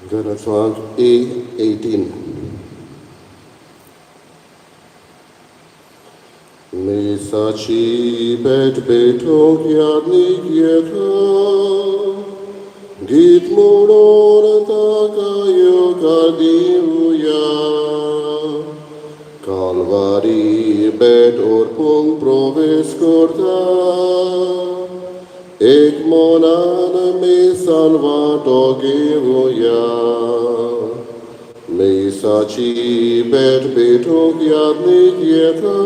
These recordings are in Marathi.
Genesis A18. Misaci bet betok yadnik yeta, git muron takayo kardiuya, Calvari bet orpung proves corta, ek monan me salvato givuya. Misaci bet betok yadnik yeta,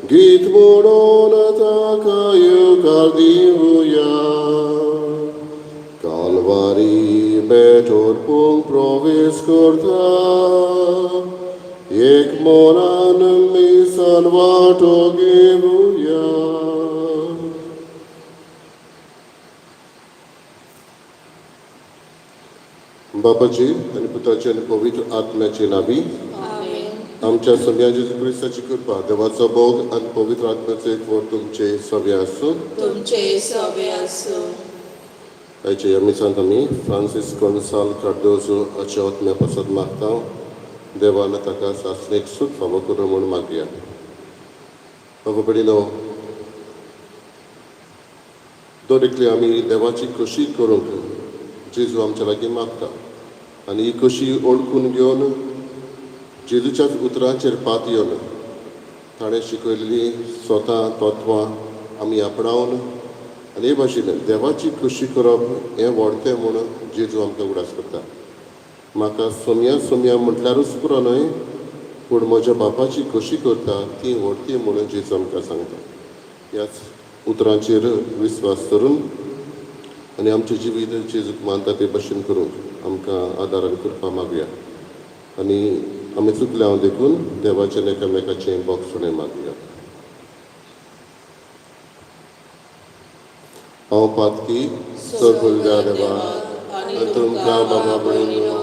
git moron takayo kardiuya. Calvari betor pung provis corta, ek moran mi salvato givuya. बाबाजी आणि पुत्राचे आणि पवित्र आत्म्याचे नावी आमच्या सगळ्या जेजू ख्रिस्ताची कृपा देवाचा भोग आणि पवित्र आत्म्याचे एक वर तुमचे सव्य असो. Aici mi sunt ami, Francis Gonçal Cardoso, aceot mi-a pasat marta, देवाला ताका सासणेक सूट फावो करून म्हणून मागया. बाबा बडिनो, दरेकली आमी देवाची खोशी करूंक जेजू आमच्या लागीं मागता आनी ही खोशी ओळखून घेवन जेजूच्याच उतरांचेर पात येवन ताणें शिकयल्लीं स्वता तत्वां आमी आपणावन आनी हे भाशेन देवाची खोशी करप हें व्हडतें म्हूण जेजू आमकां उडास करता. म्हाका सोमया म्हटल्यारूच पुरो न्हय, पूण म्हज्या बापाची खोशी करता ती व्हडती म्हणून जेजू आमकां सांगता. ह्याच उतरांचेर विस्वास करून आनी आमचें जिवीत जेजूक मानता ते भाशेन करूंक आमकां आदार आनी कृपा मागया. आनी आमी चुकल्या हांव देखून देवाचें एकामेकाचें बोगसणें मागया. हांव पातकी सगळ्या देवा आनी तुमकां बाबा भयणीनो,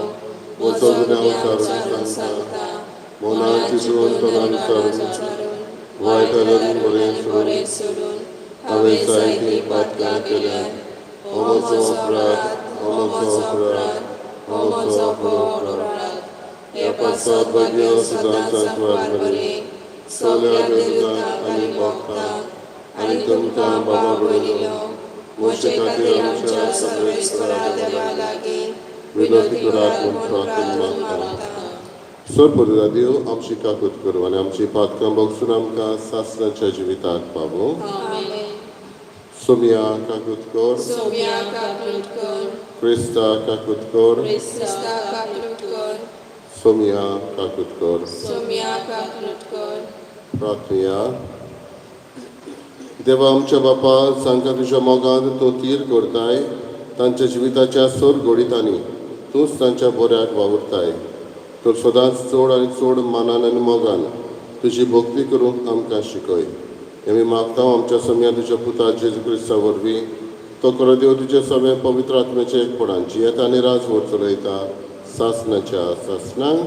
म्हजो गुन्यांव सारून सांगता, मनान चिंतून तोंडान विचारून वायट घालून बरें सोडून हांवें जायतीं पातकां केल्यात. हो म्हजो अपराध, हो म्हजो अपराध. ह्या पासत भाग्य सदांच वाडरे सगळ्या देवतांक आनी भक्तांक आनी तुमकां बाबा भयणीनो, म्हजे खातीर आमच्या सर्वेस्परा देवा लागीं विनंती करात म्हूण प्रार्थना मागता. सोर देव आमची काकूत करूं आनी आमची पातकां बगसून आमकां सासणाच्या जिविताक पावो. सोमया काकूत कर, क्रिस्ता काकूत कर, सोमया काकूत कर. प्रार्थना. देवा आमच्या बापा जांकां तुज्या मोगान तूं तीर करताय, तांच्या जिविताच्या सोर घोडितांनी तूंच तांच्या बऱ्याक वावुरताय. तर सदांच चड आनी चड मानान आनी मोगान तुजी भक्ती करूंक आमकां शिकय. आमी मागता आमच्या सोम्या तुज्या पुता जेजू क्रिस्ता वरवीं तो खरो देव तुजे सगळे पवित्र आत्म्याचे एकपणान जियेता आनी राजभर चलयता सासणाच्या सासणांक.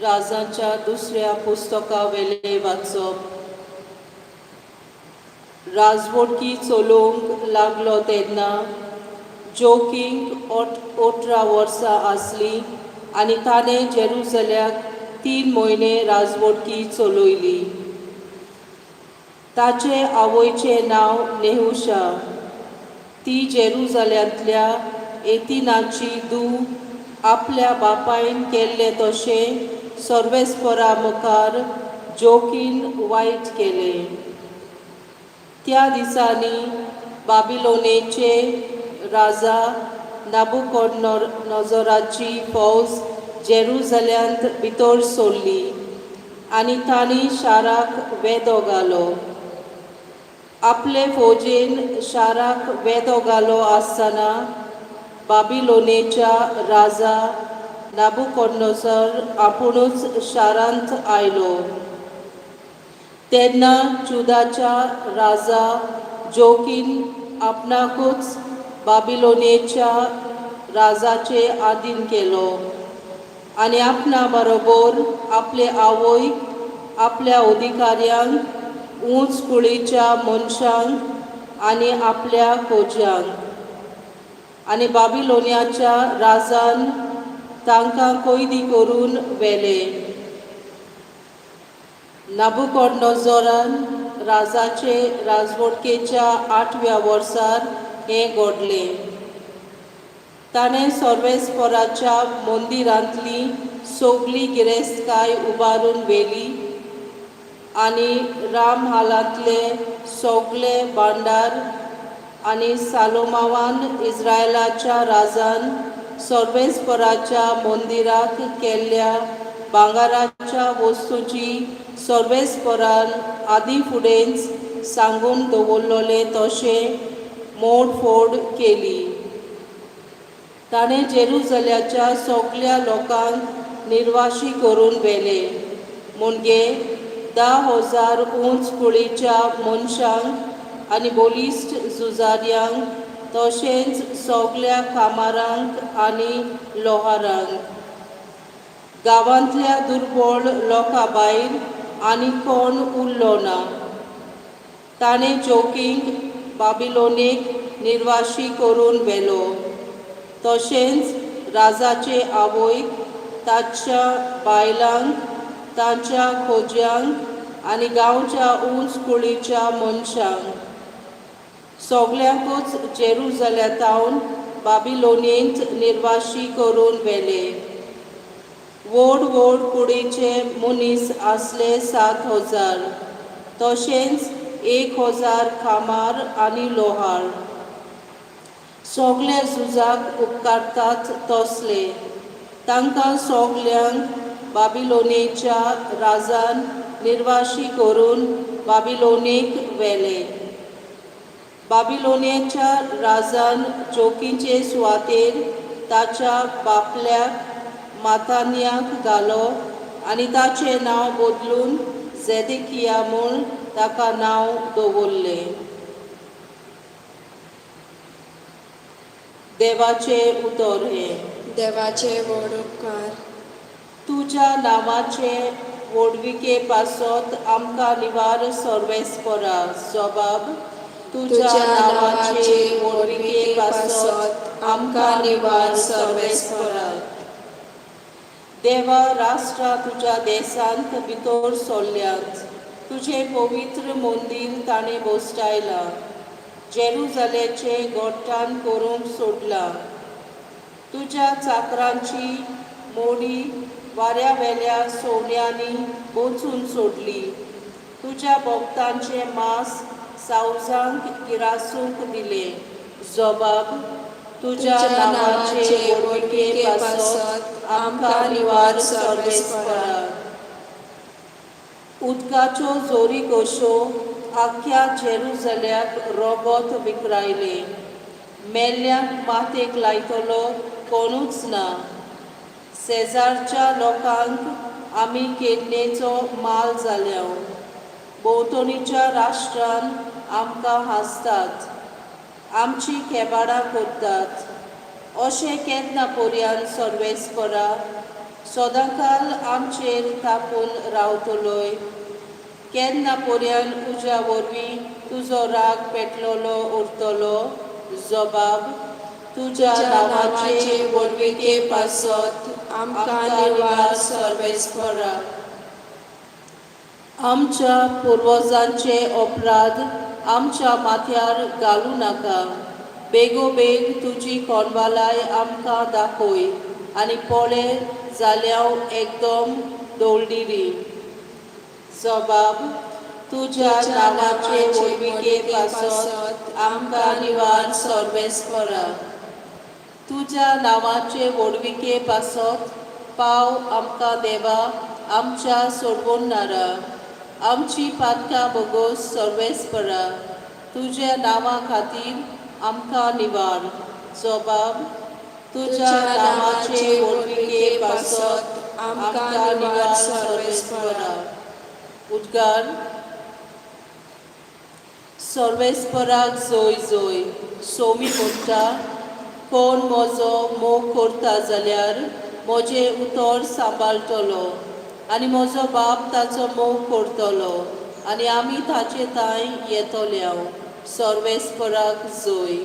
राजांच्या दुसऱ्या पुस्तका वेले वाचप. राजवटकी चलोवंक लागलो तेन्ना जोकींक 18 वर्सां आसली आनी ताणें जेरुसल्याक 3 म्हयने राजवटकी चलयली. ताचे आवयचें नांव नेहुशा. ती जेरुसल्यांतल्या एथीनाची धूव आपल्या बापायन केल्ले तशें सर्वेस्परा मुखार जोकीन वायट केलें. त्या दिसांनी बाबिलोनेचे राजा नाबुकदनजराची फौज जेरुसल्यांत भितर सरली आनी तांणी शाराक वेदो घालो. आपले फौजेन शाराक वेदो घालो आसतना बाबिलोनेच्या राजा नाबुकदनजर आपुणूच शारांत आयलो. तेन्ना जुदाच्या राजा जोकीन आपणाकूच बाबिलोनेच्या राजाचे आधीन केलो आणि आपणा बरोबर आपले आवयक आपल्या अधिकाऱ्यांक उंच कुळीच्या मनशांक आणि आपल्या खोज्यांक आणि बाबिलोनियाच्या राजान तांकां कैदी करून व्हेले. नाबुकॉडनेझरान राजाचे राजवटकेच्या 8व्या वर्सार हें घडले. ताणें सर्वेस्पराच्या मंदिरांतली सगळी गिरेस्तकाय उबारून व्हेली आनी रामहालांतले सगळे भांडार आनी सालोमावान इस्रायलाच्या राजान सर्वेस्पराच्या मंदिराक केल्ल्या भांगाराच्या वस्तूंची सर्वेस्परान आदी फुडेंच सांगून दवरलोले तशें मोडफोड केली. ताणें जेरुसल्याच्या सगळ्या लोकांक निर्वाशी करून व्हेले, म्हणजे 10,000 उंच कुळीच्या मनशांक आनी बलिश्ट झुजाऱ्यांक, तशेंच सगळ्या कामारांक आनी लोहारांक. गांवांतल्या दुर्बळ लोकां भायर आनी कोण उरलो ना. ताणें जोखींक बाबिलोनेक निर्वाशी करून व्हेलो. तशेंच राजाचे आवयक, ताच्या बायलांक, तांच्या खोज्यांक आनी गांवच्या उंच कुळीच्या मनशांक सगळ्यांकूच जेरुसलेतावन बाबिलोनेंत निर्वाशी करून व्हेले. व्हड व्हड कुडीचे मनीस आसले 7,000, तशेंच 1,000 कामार आनी लोहार. सगळे झुजाक उपकारतात तसले. तांकां सगळ्यांक बाबिलोनेच्या राजान निर्वाशी करून बाबिलोनेक व्हेले. बाबिलोनेच्या राजान जोखीचे सुवातेर ताच्या बापल्याक मातान्याक घालो आनी ताचें नांव बदलून झेदेकिया म्हूण ताका नांव दवरलें. देवाचे उतर हें. देवाचे व्हड उपकार. तुज्या नांवाचे व्हडविके पासत आमकां निवार सर्वेस्परा. जबाब. तुज्या नांवाचे व्हडविके पासत आमकां निवार सर्वेस्परा. देवा, राष्ट्रां तुज्या देशांत भितर सोल्ल्यांत तुजें पवित्र मंदीर ताणें बोस्टायलां. जेरुसलेचे गोठाण करूंक सोडलां. तुज्या चाकरांची मोडी वाऱ्यावेल्या सोन्यांनी बोचून सोडली. तुज्या भक्तांचे मांस सावजांक गिरासूंक दिले. जबाब. तुज्या नांवाचे व्हडविके पासत आमकां निवार सर्वेस्परा. उदकाच्यो जोरी कश्यो आख्या जेरुसल्याक रोबोत विखरायले. मेल्ल्यांक माथेक लायतलो कोणूच ना. शेजारच्या लोकांक आमी केन्नेचो माल जाल्या. भोंवतणीच्या राष्ट्रान आमकां हांसतात, आमची केबाडां करतात. अशें केन्ना पर्यान सर्वेस्परा सदांकाल आमचेर तापून रावतलोय. केन्ना पर्यान तुज्या वरवीं तुजो राग पेटलोलो उरतलो. जबाब. तुज्या नांवाचे व्हडविके पासत आमकां निवार सर्वेस्परा. आमच्या पुर्वजांचे अपराध आमच्या माथ्यार घालूं नाका. बेगोबेग तुजी कोणवालाय आमकां दाखय आनी पळय जाल्यार एकदम दवळडिरी. जबाब. तुज्या नांवाचे व्हडविके पासत आमकां निवार सर्वेस्परा. तुज्या नांवाचे व्हडविके पासत पाव आमकां देवा आमच्या सोडवणारा. आमची पातकां बोगोस सर्वेस्परा. तुज्या नांवा खातीर आमकां निवार. जबाब. तुज्या नांवाचे व्हडविके पासत आमकां निवार सर्वेस्परा. उद्गार. सर्वेस्पराक जय जय. सोमी म्हणटा, कोण म्हजो मोग करता जाल्यार म्हजें उतर सांबाळटलो आनी म्हजो बाप ताचो मोग करतलो आनी आमी ताचे थंय येतल्या. सर्वेस्पराक जोय.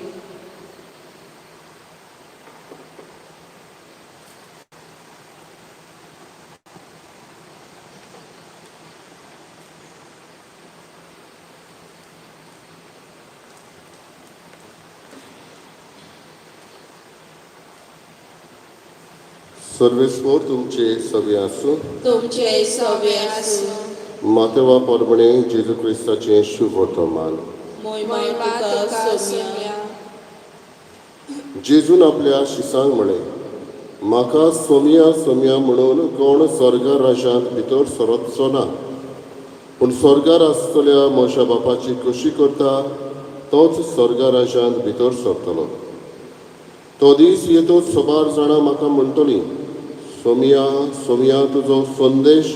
सर्वेस्पोर तुमचे सवे आसूं. तुमचे सवे आसूं. मातेवा परमणे जेजू क्रिस्ताचें शुभ वर्तमान. मोयमा महिमा तुका तुका सोम्या. सोम्या. जेजून आपल्या शिसांक म्हळें, म्हाका सोम्या सोम्या म्हणून कोण स्वर्गा राजांत भितर सरतचो ना, पूण स्वर्गार आसतल्या म्हज्या बापाची कशी करता तोच स्वर्गा राजांत भितर सरतलो. तो दीस येतोच सोबार जाणां म्हाका म्हणटलीं, सोम्या सोम्या तुजो संदेश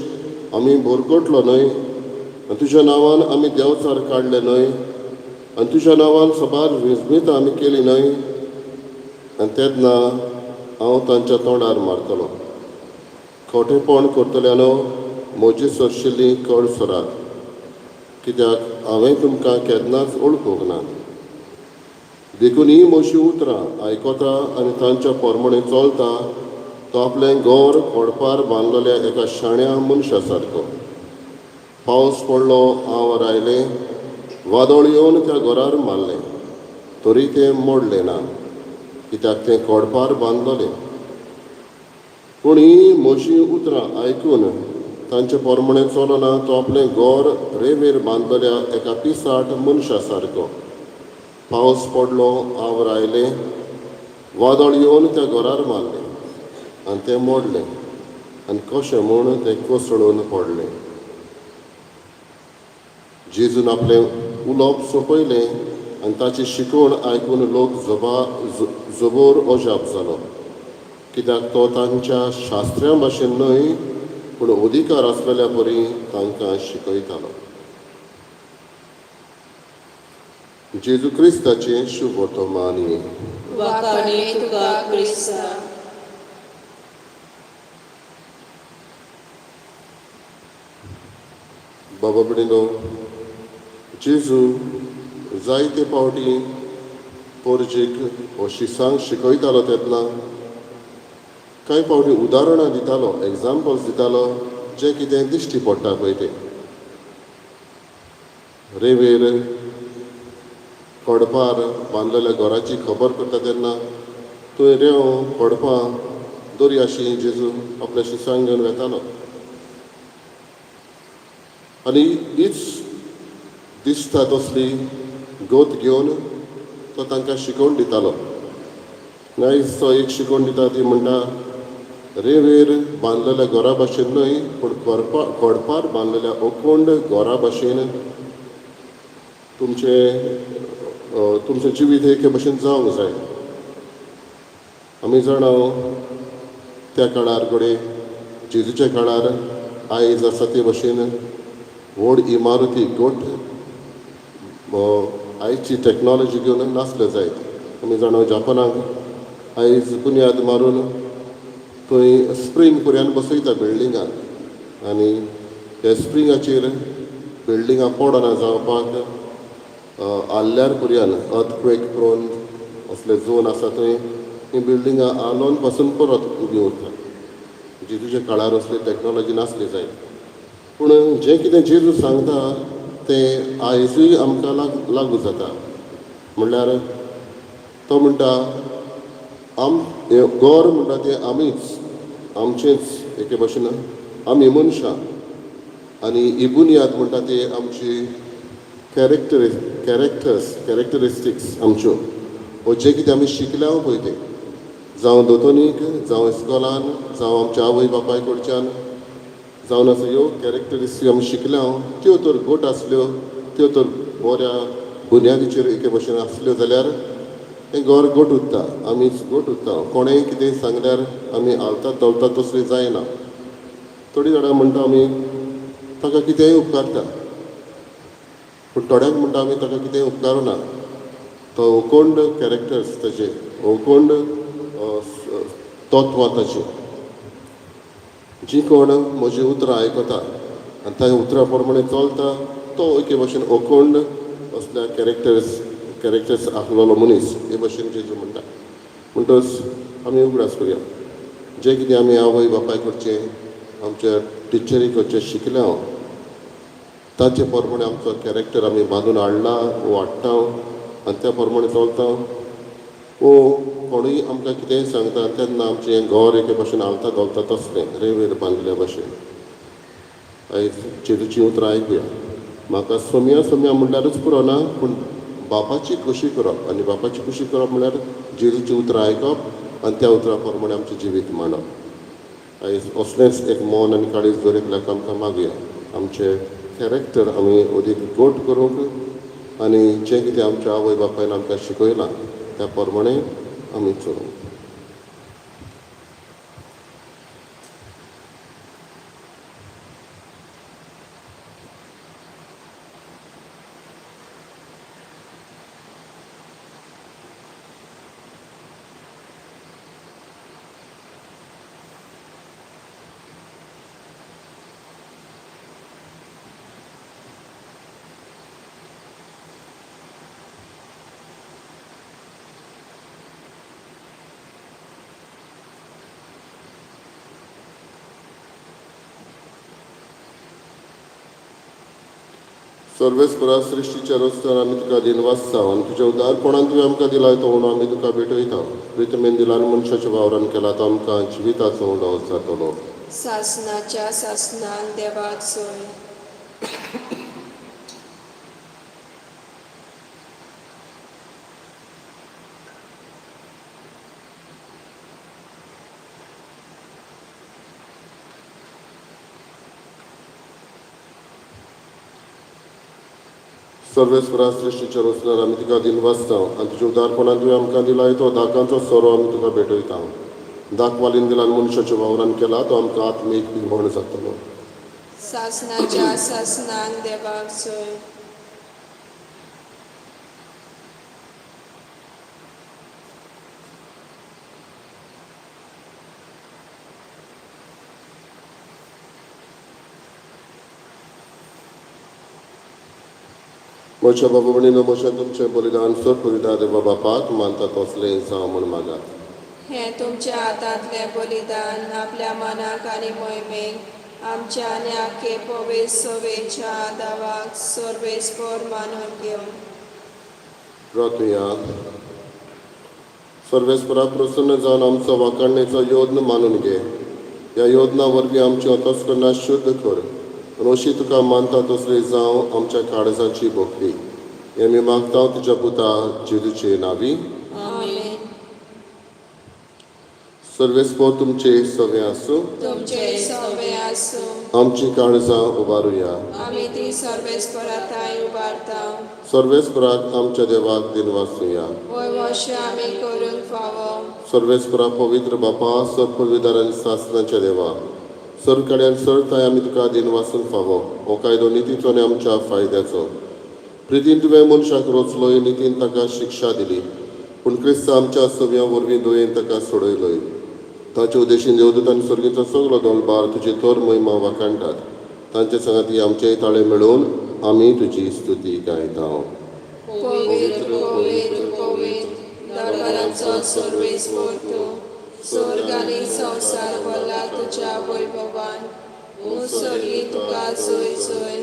आमी भरगटलो न्हय, आनी तुज्या नांवान आमी देंवचार काडले न्हय, आनी तुज्या नांवान सोबार विजमीत आमी केली न्हय. आनी तेन्ना हांव तांच्या तोंडार मारतलो. खोटेपण करतल्यानो म्हजी सरशिल्लीं कळ सरात, कित्याक हांवें तुमकां केन्नाच ओळखूंक ना. देखून ही म्हजी उतरां आयकता आनी तांच्या पोरमणें चलता तो आपलें घर खोडपार बांदलेल्या एका शाण्या मनशा सारको. पावस पडलो, हांव रायलें, वादळ येवन त्या घरार मारलें, तरी तें मोडलें ना, कित्याक तें खोडपार बांदलेलें. पूण ही म्हजी उतरां आयकून तांचे पोरमणें चलना तो आपलें घर रेंवेर बांदलेल्या एका पिसाट मनशा सारको. पावस पडलो, हांव रायलें, वादळ येवन त्या घरार मारलें, आनी तें मोडलें, आनी कशें म्हूण तें कोसळून पडलें. जेजून आपलें उलोवप सोंपयलें आनी ताची शिकवण आयकून लोक जबोर अजाप जालो, कित्याक तो तांच्या शास्त्र्यां भाशेन न्हय, पूण अधिकार आसलेल्या परी तांकां शिकयतालो. जेजू क्रिस्ताचें शुभ वर्तमान. वाखाणे तुका क्रिस्ता. बाबा बिडीनो, जेजू जायते फावटी पोरजेक हो शिसांक शिकयतालो तेन्ना कांय फावटी उदाहरणां दितालो, एग्जाम्पल्स दितालो, जें कितें दिश्टी पडटा पळय तें. रेंवेर खोडपार बांदलेल्या घराची खबर करता तेन्ना थंय रेंव खोडपां दर्याशी जेजू आपल्या शिसांक घेवन वेतालो. आनी हीच दिसता तसली गोत घेवन तो तांकां शिकवण दितालो. आयज तो एक शिकवण दिता ती म्हणटा, रेंवेर बांदलेल्या घरा भाशेन न्हय, पूण खोडपार बांदलेल्या अखंड घरा भाशेन तुमचें जिवीत एके भशेन जावंक जाय. आमी जाणा त्या काळार घडये जेजूच्या काळार आयज आसा ते भशेन व्हड इमारती गोठ आयची टॅक्नॉलॉजी घेवन नासल्यो जायत. आमी जाणा जापानाक आयज बुन्याद मारून थंय स्प्रींग पर्यंत बसयता बिल्डिंगां, आनी त्या स्प्रिंगाचेर बिल्डिंगां पडना जावपाक आल्ल्यार पर्यंत अर्थक्वेक प्रोन असले झोन आसा थंय ही बिल्डिंगां आलोवन पासून परत उबी उरता. जेजूच्या काळार असली टॅक्नॉलॉजी नासली जायत. पूण जें कितें जेजू सांगता तें आयजूय आमकां लागू जाता. म्हणल्यार तो म्हणटा, घर म्हणटा तें आमीच, आमचेंच एके भशेन आमी मनशां, आनी ही बुन्याद म्हणटा ती आमची कॅरेक्टरिस्टिक्स आमच्यो, वो जें कितें आमी शिकल्या पळय तें, जावं दोतोनीक, जावं इस्कॉलान, जावं आमच्या आवय बापाय कडच्यान, जावन असो ह्यो कॅरेक्टरिस्टीक आमी शिकल्या, त्यो तर गोट आसल्यो, त्यो तर बऱ्या बुन्यादीचेर एके भशेन आसल्यो जाल्यार हें घर गोट उरता, आमीच गोट उरता. कोणेंय कितें सांगल्यार आमी हालतात धोलतात तसलीं जायना. थोडीं जाणां म्हणटा आमी ताका कितेंय उपकारता, पूण थोड्यांक म्हणटा आमी ताका कितेंय उपकारना. तो अखंड कॅरेक्टर्स तेजे कोण तत्वां ताची जी कोण म्हजी उतरां आयकता आनी त्या उतरां प्रमाणे चलता तो एके भाशेन अखंड असल्या कॅरेक्टर्स आसलेलो मनीस हे भाशेन जेजू म्हणटा. म्हणटच आमी उगडास करया जें कितें आमी आवय बापाय कडचें आमच्या टिचरी कडचें शिकल्या ताचे प्रमाणे आमचो कॅरेक्टर आमी बांदून हाडला वो हाडटा आनी त्या प्रमाणे चलता वो कोणूय आमकां कितेंय सांगता तेन्ना आमचें हें घर एके भाशेन हालता दोलता तसलें रेंवेर बांदलेल्या भशेन. आयज जेजूची उतरां आयकुया. म्हाका सोम्या म्हणल्यारूच पुरो ना पूण बापाची खोशी करप आनी बापाची खोशी करप म्हळ्यार जेजूची उतरां आयकप आनी त्या उतरां प्रमाणे आमचें जिवीत मांडप. आयज असलेंच एक मोन आनी काळीज दवरलें आमकां मागुया आमचें कॅरेक्टर आमी अदीक गोट करूंक आनी जें कितें आमच्या आवय बापायन आमकां शिकयलां त्या प्रमाणे आमी चलूंक. सर्वेस्परा सृश्टीच्या रस्त्यार आमी तुका दिनवासता आनी तुज्या उदारपणान तुवें आमकां दिलाय तो उणो आमी तुका भेटयता. प्रितमेन दिलान मनशाच्या वावरान केला तो आमकां जिविताचो उणो जातलो. सासनाच्या सासनान देवाक सोय. सर्वेस्परा सृश्टीच्या रचनार आमी तुका दिनवासता आनी तुज्या उदारपणान तुवें आमकां दिलाय तो दाकांचो सोरो आमी तुका भेटयता. दाखवालीन दिलान मनशाच्या वावरान केला तो आमकां आत्मीक विमोण जातलो. सासनाच्या सासनान देवाक सोय. म्हज्या बाबा भणीनो म्हजें तुमचें बलिदान सर करिता देवा बापाक मानता तसलें जावं म्हण मागात. हें तुमच्या हातांतलें बलिदान आपल्या मनाक आनी मोहिमेक आमच्या आनी आखे पवित्र सवेच्या दावाक सर्वेस्पर मानून घेवन. प्रार्थुया. सर्वेस्परा प्रसन्न जावन आमचो वाखाणणेचो योद्न मानून घे. ह्या योजना वरवीं आमची अंतस्करणां शुद्ध कर आनी अशी तुका मानता तसली जावं आमच्या काळजाची भोगली. हें आमी मागता तुज्या पुता जेजूचे नांवी. आमेन. सर्वेस्पर तुमचे सवे आसूं. तुमचे सवे आसूं. आमची काळजां उबारुया. आमी ती सर्वेस्पराताय उबारता. सर्वेस्पराक आमच्या देवाक दिनवासुया. वय वर्ष आमी करूंक फावो. सर्वेस्परा पवित्र बापा सर्पविदार आनी सासनाच्या देवा सरकड्यान सरताय आमी तुका दिनवासून फावो. हो कायदो नितीचो आनी आमच्या फायद्याचो. प्रितीन तुवें मनशाक रचलोय नितीन ताका शिक्षा दिली पूण क्रिस्त आमच्या सव्या वरवीं दुयेन ताका सोडयलोय. ताचे उद्देशीन देवदूत आनी सर्गीचो सगळो दलबार तुजी तर महिमा वाखाणटात. तांचे सांगाती आमचेय ताळे मेळोवन आमी तुजी स्तुती गायता. पवित्र पवित्र पवित्र दरबारांचो सर्वेस्पर तूं. स्वर्ग आनी संवसार भरला तुज्या वैभवान. मुसर्गी तुका सोय सोय.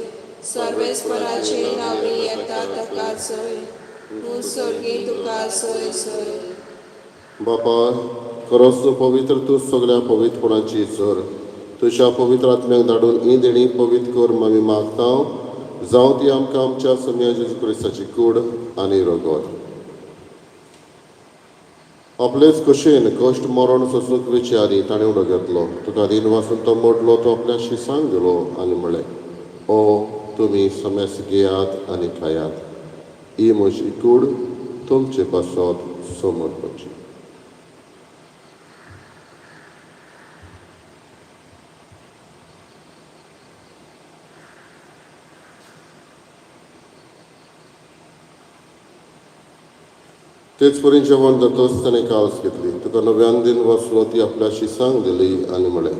सर्वेस्पराची नांवी येता ताका सोय. मुसर्गी तुका सोय सोय. बापा खरोच तूं पवित्र तूं सगळ्या पवित्रपणाची झर. तुज्या पवित्र आत्म्याक धाडून ही देणी पवित्र कर म्हूण आमी मागता. जावं ती आमकां आमच्या सम्या जेजू क्रिस्ताची कूड आनी रगत. आपलेच कशेन कश्ट मरण सोंसूंक विचारी ताणें उडो घेतलो. तुका दिन वासून तो मोडलो तो आपल्या शिसांक दिलो आनी म्हळें ओ तुमी समेस घेयात आनी खायात. ही म्हजी कूड तुमचे पासत समर्पची. तेच परी जेवण जातोच ताणें कावस घेतली. तुका नव्यान दिन वचलो ती आपल्याशी सांग दिली आनी म्हळें,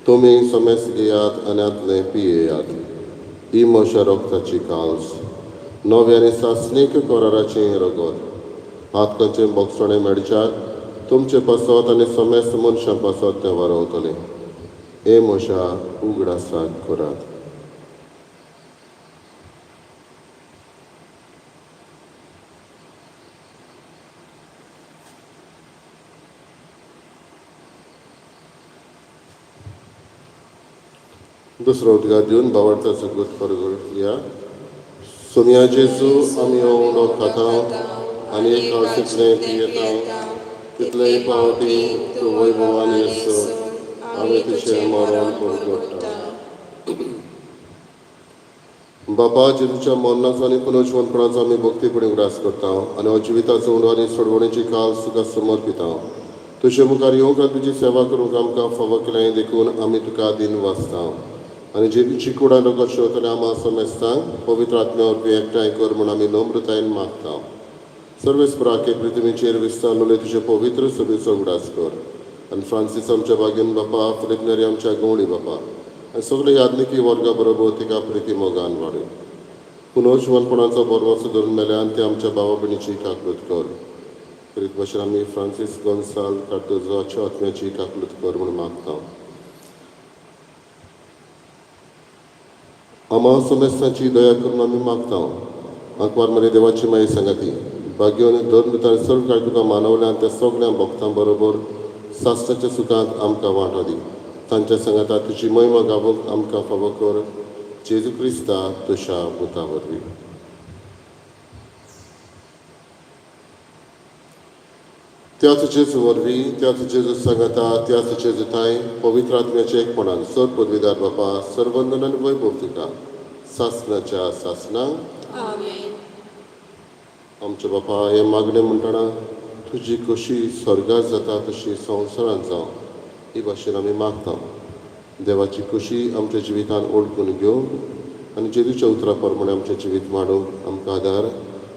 तुमी समेस घेयात आनी आदलें पियेयात. ही म्हज्या रोगताची काल्स. नव्याने सासणीक कोराराचें रगत. हातकाचें बोगसणें मेडच्यार तुमचें पासत आनी समेस्त मनशां पासत तें वारोवतलें. हे म्हज्या उगडासाक करात. दुसरो उद्गार दिवन बावडताचो गूत परगया. सुमया जेजू आमी हो उंडो खाता आनी एक काळसितलें पियेता. तितलेय पावटी तूं वैभवान येसो आमी तुजें मरण परगट्टा. बापा जेजूच्या मरणाचो आनी पुनर्जीवनपणाचो आमी भक्तीपणी उगडास करता आनी हो जिविताचो उंडो आनी सोडवणेची काल तुका समर्पिता. तुजे मुखार येवंक आनी तुजी सेवा करूंक आमकां फावो केलें देखून आमी तुका दिन वाचता. आनी जेजूची कुडा रगत शेवतले आम्हा समेस्तांक पवित्र आत्म्या वरवीं एकठांय कर म्हूण आमी नम्रतायेन मागता. सर्वेस्पराके पृथ्वीचेर विस्तारलेले तुजे पवित्र सभेचो उगडास कर. आनी फ्रांसीस आमच्या बागेन बापा, फिलिप नेरी आमच्या गवळी बापा आनी सगळे यादनिकी वर्गा बरोबर तिका प्रिती मोगान वाडय. पुनर्जीवनपणाचो बरवसो धरून मेल्यान ते आमच्या भावा भयणीची काकलूत कर. करीत भाशेन आमी फ्रांसीस गोन्साल कार्दोजाच्या आत्म्याची काकलूत कर म्हूण मागता. आम्हा समेस्तांची दया करून आमी मागता. आंकवार मरे देवाची माई सांगाती भाग्योन धर्म भितर सर्व काळ तुका मानवल्यान त्या सगळ्या भक्तां बरोबर सासणाच्या सुखांत आमकां वांटो दी. तांच्या सांगाता तुजी महिमा गावूंक आमकां फावो कर. जेजू क्रिस्ता तुज्या पुता वरवीं. त्याच जेजू वरवीं, त्याच जेजू सांगाता, त्याच जेजूताय पवित्र आत्म्याचे एकपणान सर पदवीदार बापा सर्वंदन आनी वैभव तुका सासणाच्या सासणाक. आमेन. आमचे बापा हे मागणें म्हणटना तुजी कशी स्वर्गांत जाता तशी संवसारांत जावं ही भाशेन आमी मागता. देवाची खुशी आमच्या जिवितान ओळखून घेवंक आनी जेजूच्या उतरा प्रमाणे आमचें जिवीत माडूंक आमकां आदार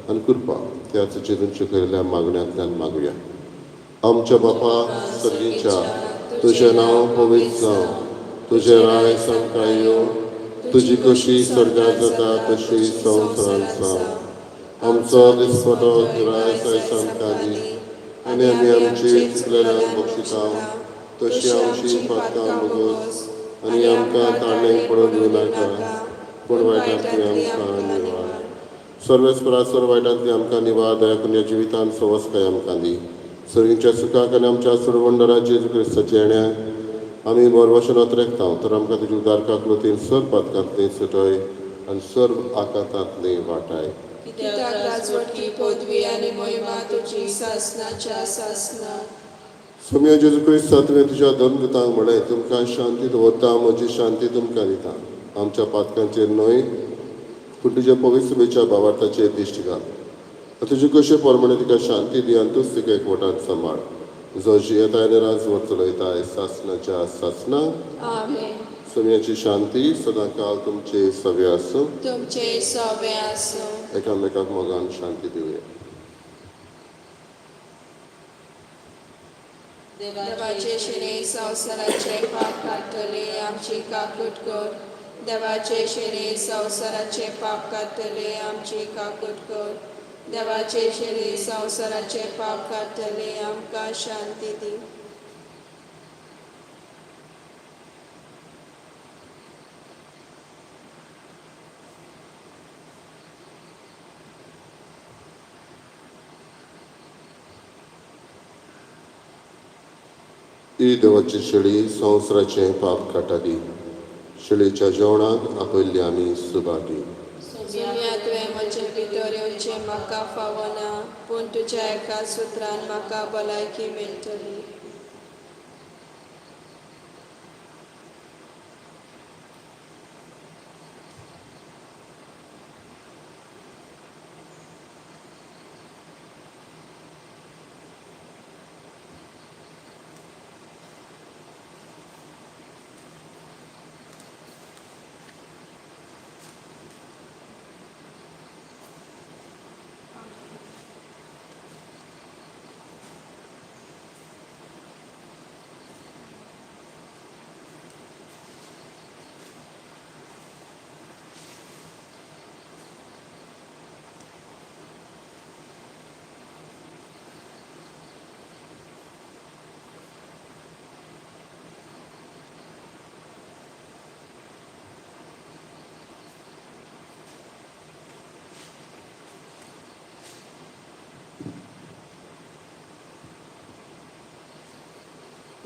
आनी कृपा त्याच जेजूच्या केल्ल्या मागण्यांतल्यान मागुया. आमच्या बापा सर्गीच्या तुजें नांव पवित्र जावं. तुजें राय संवकाळ येवं. तुजी कशी स्वर्गांत जाता तशी संवसारांत जावं. आमचो दिसपटो गिरायक आयज आमकां दी आनी आमी आमची चुकलेल्यांक बक्षिता तशी आमची पातकां मुगोस आनी आमकां ताळणेक पडूंक दिनाका पूण वायटांतली आमकां निवाड. सर्वेस्परा सर्व वायटांतली आमकां निवाड. दया करून ह्या जिवितांत सवस्काय आमकां दी. सर्गीच्या सुखाक आनी आमच्या सोडवणदारा जेजू क्रिस्ताच्या येण्याक आमी बरवशेन वतरेकता. तर आमकां तुज्या उदार काकलुतीन सर्व पातकांतली सुटय आनी सर्व आकांतांतली वाटाय. कित्याक राजवटी पदवी आनी महिमा तुजी सासणाच्या सासणाक. सोम्या जेजू क्रिस्ता तुवें तुज्या धर्मदूतांक म्हळें तुमकां शांती दवरता म्हजी शांती तुमकां दिता. आमच्या पातकांचेर न्हय पूण तुज्या पवित्र सभेच्या भावार्थाचेर दिश्टी घाल. तुजे कशे प्रमाणे तिका शांती दी आनी तूंच तिका एकवटान सांबाळ. जो जियेता आनी राजवट चलयताय सासणाच्या सासणाक. आमेन. सोम्याची शांती सदां काल तुमचे सवे आसूं. तुमचे सवे आसूं. एकामेकाक मोगान शांती दिवया. देवाचे शिणे संवसाराचे पाप काडटले आमची काकूट कर. देवाचे शिणे संवसाराचे पाप काडटले आमची काकूट कर. देवाचे शिणे संवसाराचे पाप काडटले आमकां शांती दी. ही देवाची शेळी संवसाराचें पाप काडटाली. शेळीच्या जेवणाक आपयल्ली आमी सुभागी. सुम्या तुवें म्हजे भितर येवचें म्हाका फावना पूण तुज्या एका सुत्रान म्हाका भलायकी मेळटली.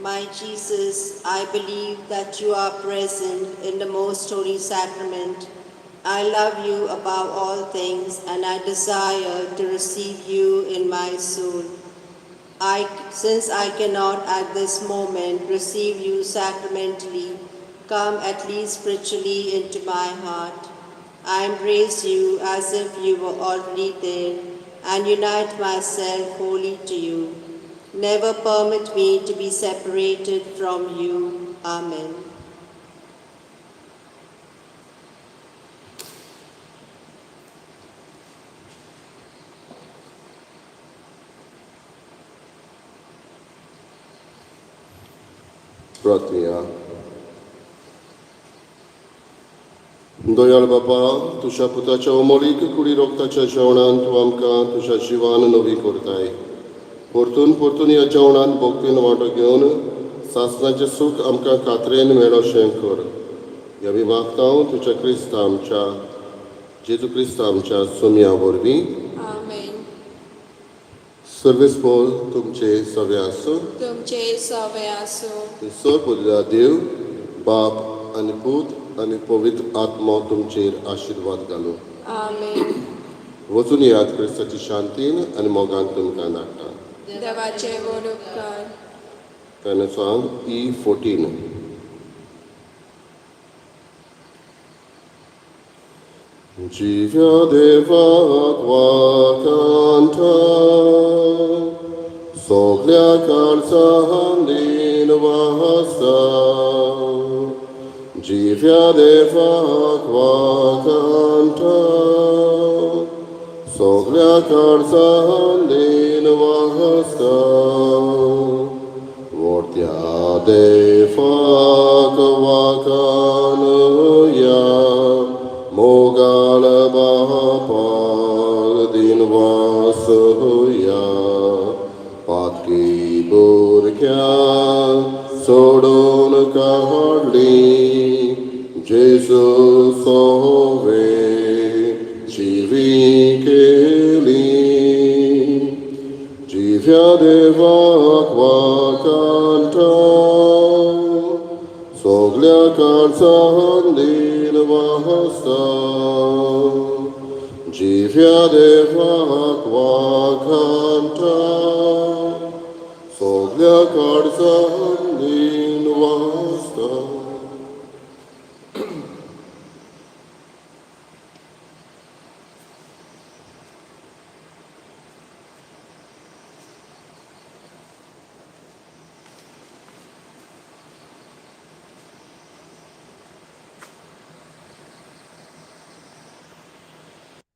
My Jesus, I believe that you are present in the most holy sacrament. I love you above all things, and I desire to receive you in my soul. Since I cannot at this moment receive you sacramentally, come at least spiritually into my heart. I embrace you as if you were already there and unite myself wholly to you. Never permit me to be separated from you. Amen. प्रार्थना. दयाळ बापा, तुझ्या पुताच्या अमोलीक कुडी रोगताच्या जेवणान तूं आमकां तुझ्या जिवान नवी करताय. परतून परतून ह्या जेवणान भोगतीन वांटो घेवन सासणाचें सूख आमकां खात्रेन मेळोशें कर. ह्या मी मागता तुझ्या क्रिस्ता आमच्या जेजू क्रिस्ता आमच्या सुमया वरवीं. आमेन. सर्वेस्पोल तुमचे सवे आसूं. तुमचे सवे आसूं. सोपुल्या देव बाप आनी पूत आनी पवित्र आत्मा तुमचेर आशीर्वाद घालूं. आमेन. वचून याद क्रिस्ताची शांतीन आनी मोगान तुमकां धाडटा. देवाचे उपकार. तेन्ना सांग E14. Dziwia dewa kłakanta, soglia kalca handin wahasa. Dziwia dewa kłakanta, soglia kalca handin wahasa. Vortia dewa kłakanuya, Mogal Bapal din Vasuya, Patki Burkya Sodon Kahadli, Jesus Ove Jivi Keli, Jivya Deva Kvakanta, Soglia Kalsa Handil Vahasa, Jivya Deva Kvakanta, Soglia Kalsa Handil Vahasa.